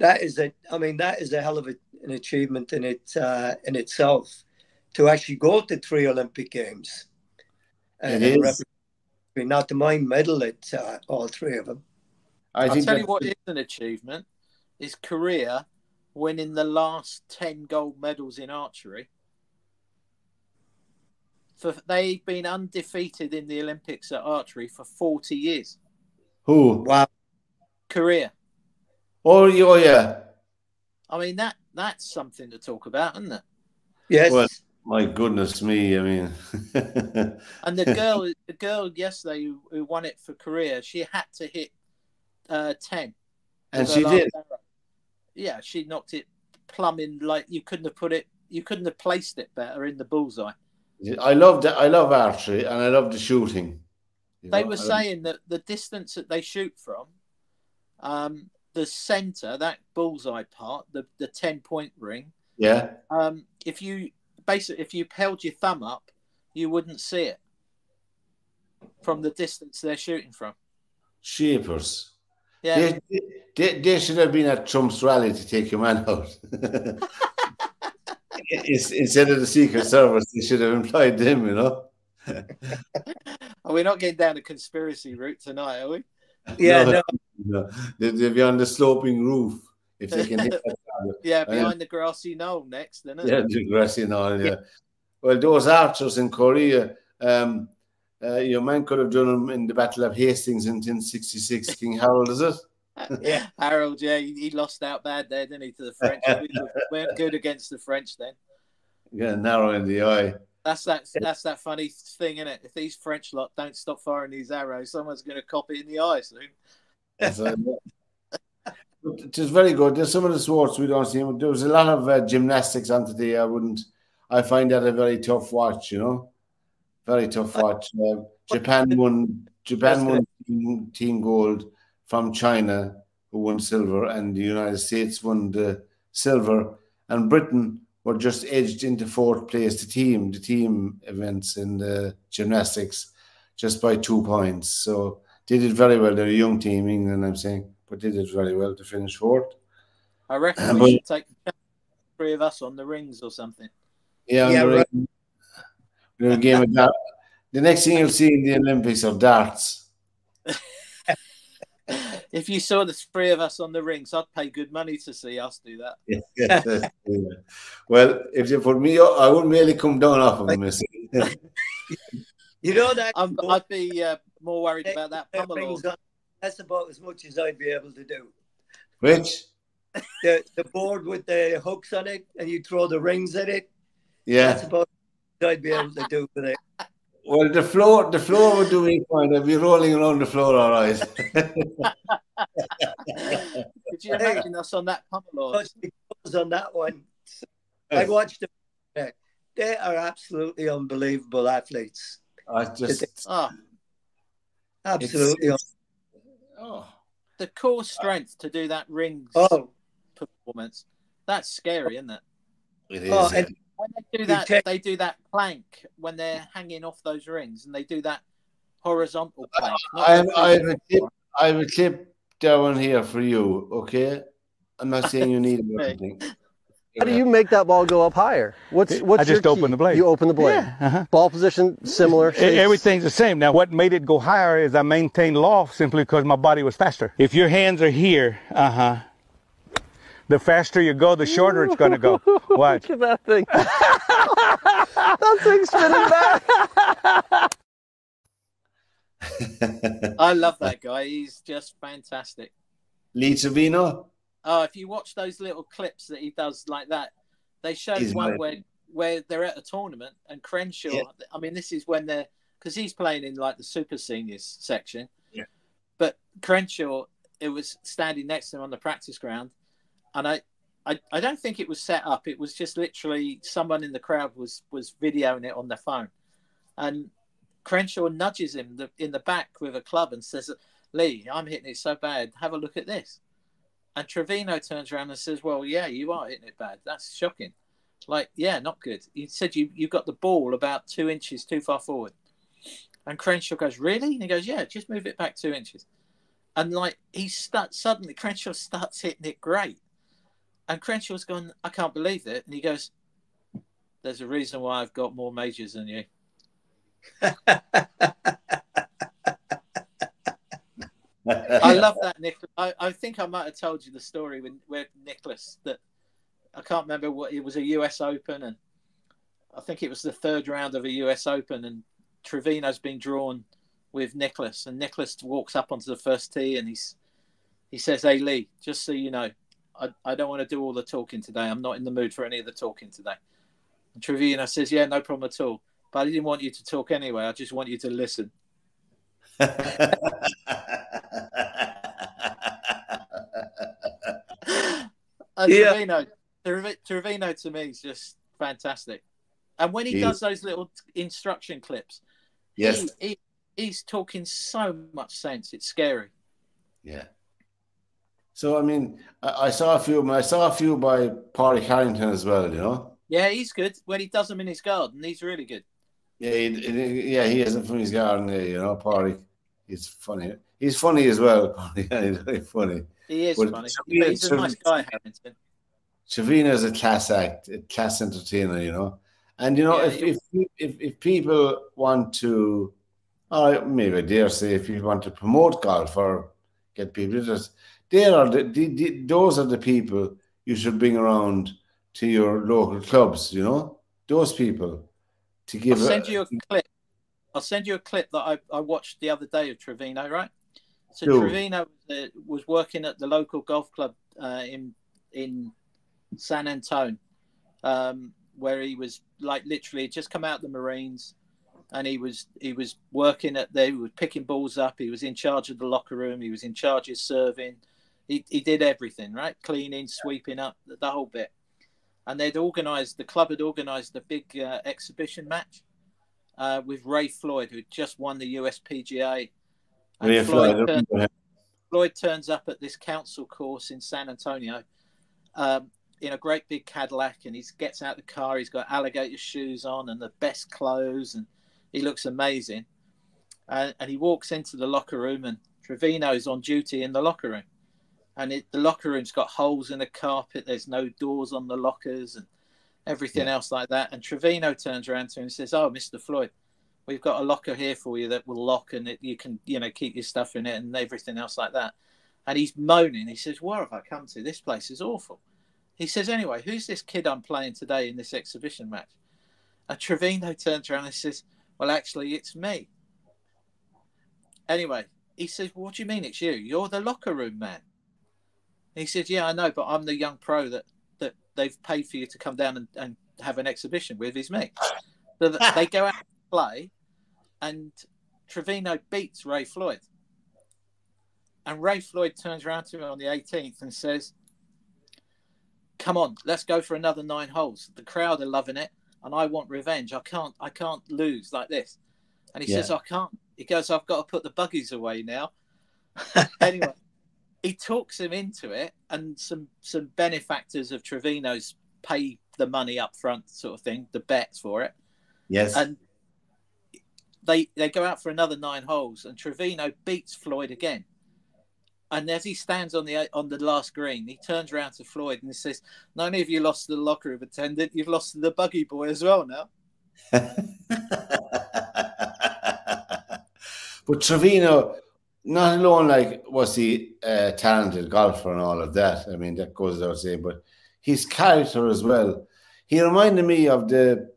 that is a hell of an achievement in itself to actually go to 3 Olympic Games. It is. Not to mind medal at all 3 of them. I'll tell you what is an achievement is Korea winning the last 10 gold medals in archery. They've been undefeated in the Olympics at archery for 40 years. Who? Wow. Korea. Oh yeah. I mean, that's something to talk about, isn't it? Yes. Well, My goodness me! I mean, and the girl yesterday who won it for Korea, she had to hit 10, and she did. Arrow. Yeah, she knocked it plumb in. Like you couldn't have placed it better in the bullseye. I love archery, and I love the shooting. They were saying that the distance that they shoot from, the center, that bullseye part, the 10-point ring. Yeah. If you held your thumb up, you wouldn't see it from the distance they're shooting from. Shapers. Yeah. They should have been at Trump's rally to take your man out. Instead of the Secret Service, they should have employed them, you know. We're not getting down the conspiracy route tonight, are we? Yeah, no. They'll be on the sloping roof if they can hit that target. Yeah, behind the grassy knoll next, isn't it? Yeah, the grassy knoll, yeah. Well, those archers in Korea, your man could have done them in the Battle of Hastings in 1066. King Harold, is it? Yeah, Harold, yeah, he lost out bad there, didn't he, to the French? We weren't good against the French then. Yeah, narrow in the eye. That's that funny thing, isn't it? If these French lot don't stop firing these arrows, someone's going to cop it in the eye soon. It is very good. There's some of the sports we don't see. There was a lot of gymnastics on today. I find that a very tough watch, you know. Very tough watch. Japan won team gold from China, who won silver, and the United States won the silver, and Britain were just edged into fourth place, the team events in the gymnastics, just by 2 points. So they did very well. They're a young team, England, I'm saying, but they did very well to finish fourth. I reckon we should take 3 of us on the rings or something. Yeah, right. We're a game of darts. The next thing you'll see in the Olympics are darts. If you saw the 3 of us on the rings, I'd pay good money to see us do that. Yeah. Well, if you put me up, I wouldn't really come down off of them. You know that I'd be more worried about that pummel. That's about as much as I'd be able to do. Which? The board with the hooks on it, and you throw the rings at it. Yeah, that's about what I'd be able to do with it. Well, the floor would do me fine. I'd be rolling around the floor, all right. Could you imagine us on that pummel? On that one, I watched them. They are absolutely unbelievable athletes. Absolutely. The core strength to do that rings performance. That's scary, isn't it? It is. And when they do that plank when they're hanging off those rings, and they do that horizontal plank. I have a tip down here for you, okay? I'm not saying you need anything. How do you make that ball go up higher? I just open the blade. You open the blade. Yeah. Ball position similar. Everything's the same. Now, what made it go higher is I maintained loft simply because my body was faster. If your hands are here, the faster you go, the shorter it's going to go. Watch. Look at that thing. That thing's spinning back. I love that guy. He's just fantastic. Lee Trevino? Oh, if you watch those little clips that he does like that, they showed one where they're at a tournament and Crenshaw, I mean, this is when because he's playing in like the super seniors section. Yeah. But Crenshaw, it was standing next to him on the practice ground. And I don't think it was set up. It was just literally someone in the crowd was videoing it on their phone. And Crenshaw nudges him in the back with a club and says, "Lee, I'm hitting it so bad. Have a look at this." And Trevino turns around and says, "Well, yeah, you are hitting it bad. That's shocking." Like, yeah, not good. He said you got the ball about 2 inches too far forward. And Crenshaw goes, "Really?" And he goes, "Yeah, just move it back 2 inches." And like suddenly Crenshaw starts hitting it great. And Crenshaw's gone, "I can't believe it." And he goes, "There's a reason why I've got more majors than you." I love that, Nicholas. I think I might have told you the story where Nicholas, that I can't remember what it was, a US Open, and I think it was the 3rd round of a US Open, and Trevino's been drawn with Nicholas, and Nicholas walks up onto the first tee and he says, "Hey Lee, just so you know, I don't want to do all the talking today. I'm not in the mood for any of the talking today." And Trevino says, yeah, no problem at all. But I didn't want you to talk anyway. I just want you to listen. Trevino to me is just fantastic. And when he does those little instruction clips, yes, he's talking so much sense. It's scary. Yeah. So I mean, I saw a few by Padraig Harrington as well. You know. Yeah, he's good when he does them in his garden. He's really good. Yeah, he has them from his garden. You know, Padraig. He's funny. He's funny as well. He's very funny. He is funny. He's a nice guy, Harrington. Trevino's a class act, a class entertainer. You know, and you know if people want to, maybe I dare say, if you want to promote golf or get people interested, those are the people you should bring around to your local clubs, you know, those people to give. I'll send you a clip. I'll send you a clip that I watched the other day of Trevino, right? So Trevino was working at the local golf club in San Antonio, where he was like literally just come out of the Marines, and he was working he was picking balls up. He was in charge of the locker room. He was in charge of serving. He did everything, right? Cleaning, sweeping up, the whole bit. And the club had organised a big exhibition match with Ray Floyd, who just won the USPGA. And Floyd turns up at this council course in San Antonio in a great big Cadillac, and he gets out the car. He's got alligator shoes on and the best clothes, and he looks amazing. And he walks into the locker room, and Trevino's on duty in the locker room. And the locker room's got holes in the carpet. There's no doors on the lockers and everything else like that. And Trevino turns around to him and says, "Oh, Mr. Floyd, we've got a locker here for you that will lock, and you can, keep your stuff in it and everything else like that." And he's moaning. He says, "What have I come to? This place is awful." He says, "Anyway, who's this kid I'm playing today in this exhibition match?" And Trevino turns around and says, "Well, actually, it's me." Anyway, he says, "What do you mean it's you? You're the locker room man." He said, "Yeah, I know, but I'm the young pro that they've paid for you to come down and have an exhibition with is me." So they go out and play, and Trevino beats Ray Floyd. And Ray Floyd turns around to him on the 18th and says, "Come on, let's go for another 9 holes. The crowd are loving it, and I want revenge. I can't lose like this." And he says, "I can't." He goes, "I've got to put the buggies away now." Anyway. He talks him into it, and some benefactors of Trevino's pay the money up front, sort of thing, the bets for it. Yes. And they go out for another 9 holes, and Trevino beats Floyd again. And as he stands on the last green, he turns around to Floyd and he says, "Not only have you lost to the locker room attendant, you've lost to the buggy boy as well now." But Trevino, not alone was he a talented golfer and all of that. I mean, that goes without saying, but his character as well. He reminded me of the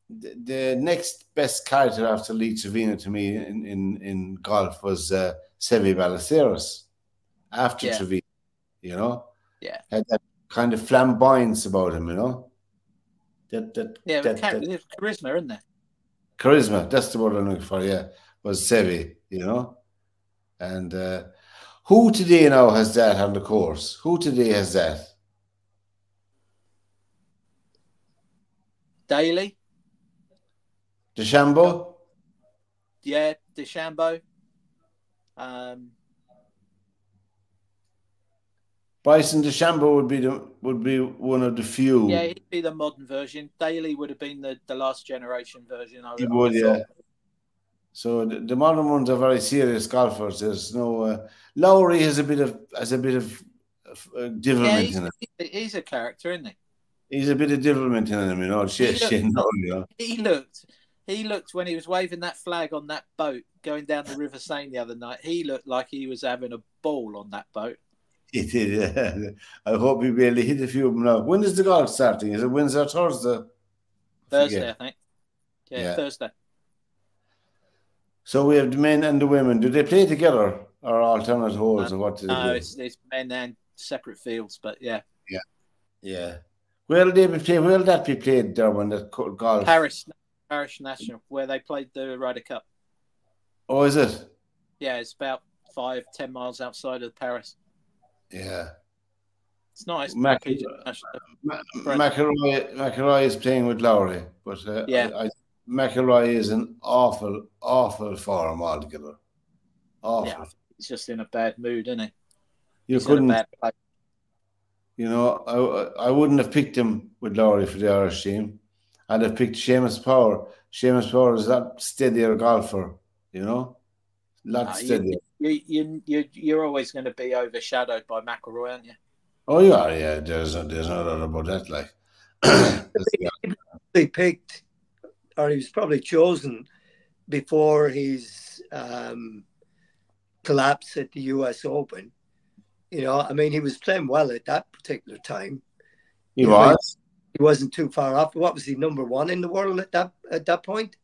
next best character after Lee Trevino to me in golf was Seve Ballesteros after Trevino, you know? Yeah. Had that kind of flamboyance about him, you know? There's charisma, isn't there? Charisma, that's the word I'm looking for, yeah. Was Seve, you know? And who today now has that on the course? Who today has that? Daly. DeChambeau? Yeah, DeChambeau. Bryson DeChambeau would be one of the few. Yeah, he'd be the modern version. Daly would have been the last generation version. He would, yeah. So the modern ones are very serious golfers. There's no Lowry has a bit of devilment in him. He's a character, isn't he? He's a bit of devilment in him, you know. He looked when he was waving that flag on that boat going down the River Seine the other night. He looked like he was having a ball on that boat. He did. Yeah. I hope he'll be able to hit a few of them now. When is the golf starting? Is it Wednesday or Thursday? Thursday, I think. Yeah, Thursday. So we have the men and the women. Do they play together or alternate holes? Or what do they do? It's men and separate fields, but yeah. Yeah. Where will they be played? Where will that be played, Derwynne? That golf? Paris National, where they played the Ryder Cup. Oh, is it? Yeah, it's about 5-10 miles outside of Paris. Yeah. It's nice. McIlroy is playing with Lowry, but McIlroy is an awful form altogether. Awful. Yeah, he's just in a bad mood, isn't he? You couldn't. You know, I wouldn't have picked him with Lowry for the Irish team. I'd have picked Seamus Power. Seamus Power is that steadier golfer, you know, steadier. You're always going to be overshadowed by McIlroy, aren't you? Oh, you are, yeah. There's no doubt about that. Like, they picked, or he was probably chosen before his collapse at the U.S. Open. You know, I mean, he was playing well at that particular time. He was. He wasn't too far off. What was he, #1 in the world at that point?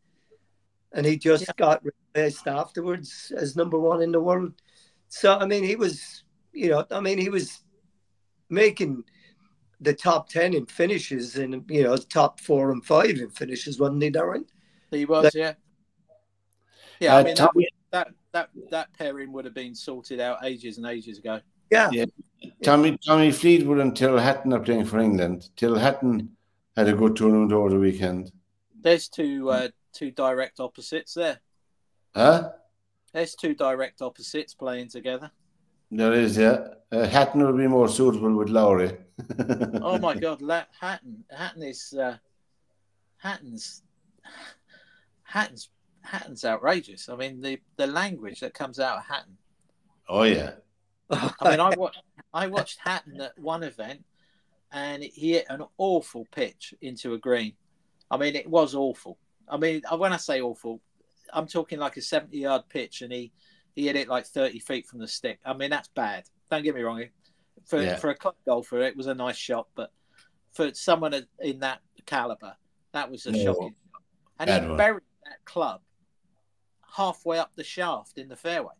And he just got replaced afterwards as #1 in the world. So I mean, he was, he was making the top 10 in finishes and top 4 and 5 in finishes, wasn't he, Derwynne? He was, yeah. I mean, that pairing would have been sorted out ages and ages ago. Yeah. Tommy Fleetwood and Till Hatton are playing for England. Till Hatton had a good tournament over the weekend. There's two direct opposites there. Huh? There's 2 direct opposites playing together. There is, yeah. Hatton would be more suitable with Lowry. Oh my God, Hatton's outrageous. I mean, the language that comes out of Hatton. Oh yeah. I mean, I watched Hatton at one event, and he hit an awful pitch into a green. I mean, it was awful. I mean, when I say awful, I'm talking like a 70-yard pitch, and he hit it like 30 feet from the stick. I mean, that's bad. Don't get me wrong. For a club golfer, it was a nice shot, but for someone in that caliber, that was a shocking shot. And he buried that club halfway up the shaft in the fairway.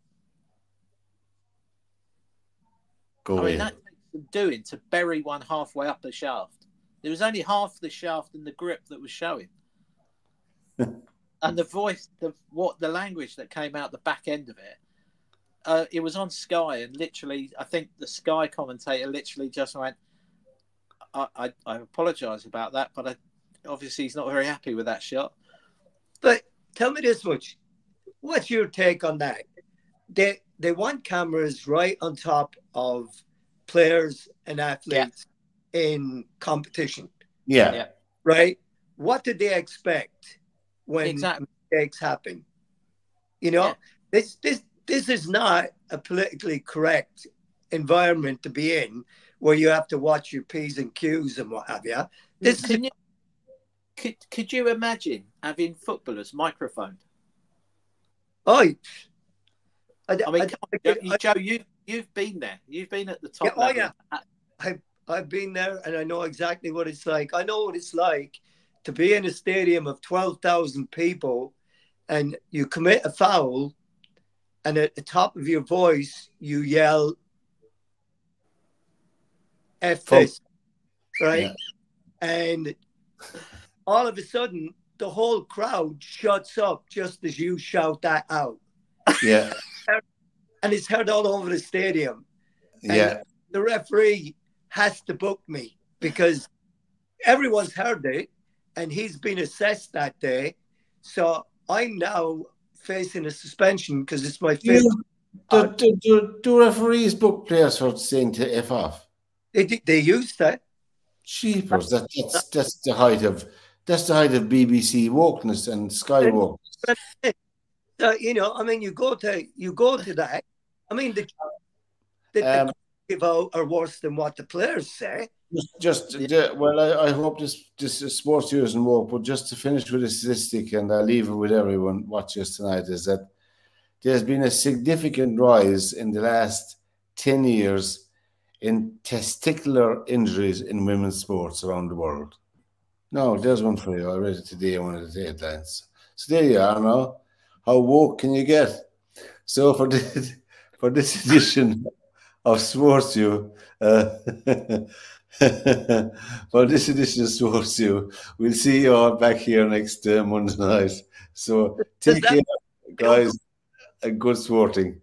I mean, that takes some doing to bury one halfway up the shaft. There was only half the shaft and the grip that was showing. And the voice, the language that came out the back end of it, it was on Sky, and literally, I think the Sky commentator literally just went, I apologise about that, but obviously he's not very happy with that shot. But tell me this much. What's your take on that? They want cameras right on top of players and athletes in competition. Yeah. Right? What did they expect when mistakes happen? You know, this is not a politically correct environment to be in where you have to watch your P's and Q's and what have you. Could you imagine having footballers microphoned? I mean, Joe, you've been there. You've been at the top level. Yeah. I've been there, and I know exactly what it's like. I know what it's like to be in a stadium of 12,000 people, and you commit a foul, and at the top of your voice, you yell, F this, right? Yeah. And all of a sudden, the whole crowd shuts up just as you shout that out. Yeah. And it's heard all over the stadium. Yeah. And the referee has to book me because everyone's heard it and he's been assessed that day. So I'm now facing a suspension because it's my fifth. Do referees book players for saying to F off? They used that. Jeepers, that's the height of BBC wokeness and Sky wokeness. You know, I mean, you go to that. I mean, the give out are worse than what the players say. Well, I hope this SportsView doesn't work, but just to finish with a statistic, and I'll leave it with everyone watching us tonight, is that there's been a significant rise in the last 10 years in testicular injuries in women's sports around the world. No, there's one for you. I read it today in one of the headlines. So there you are now. How woke can you get? So for this edition of SportsView, For this edition of SportsView, we'll see you all back here next Monday night. So take care, guys, and good sporting.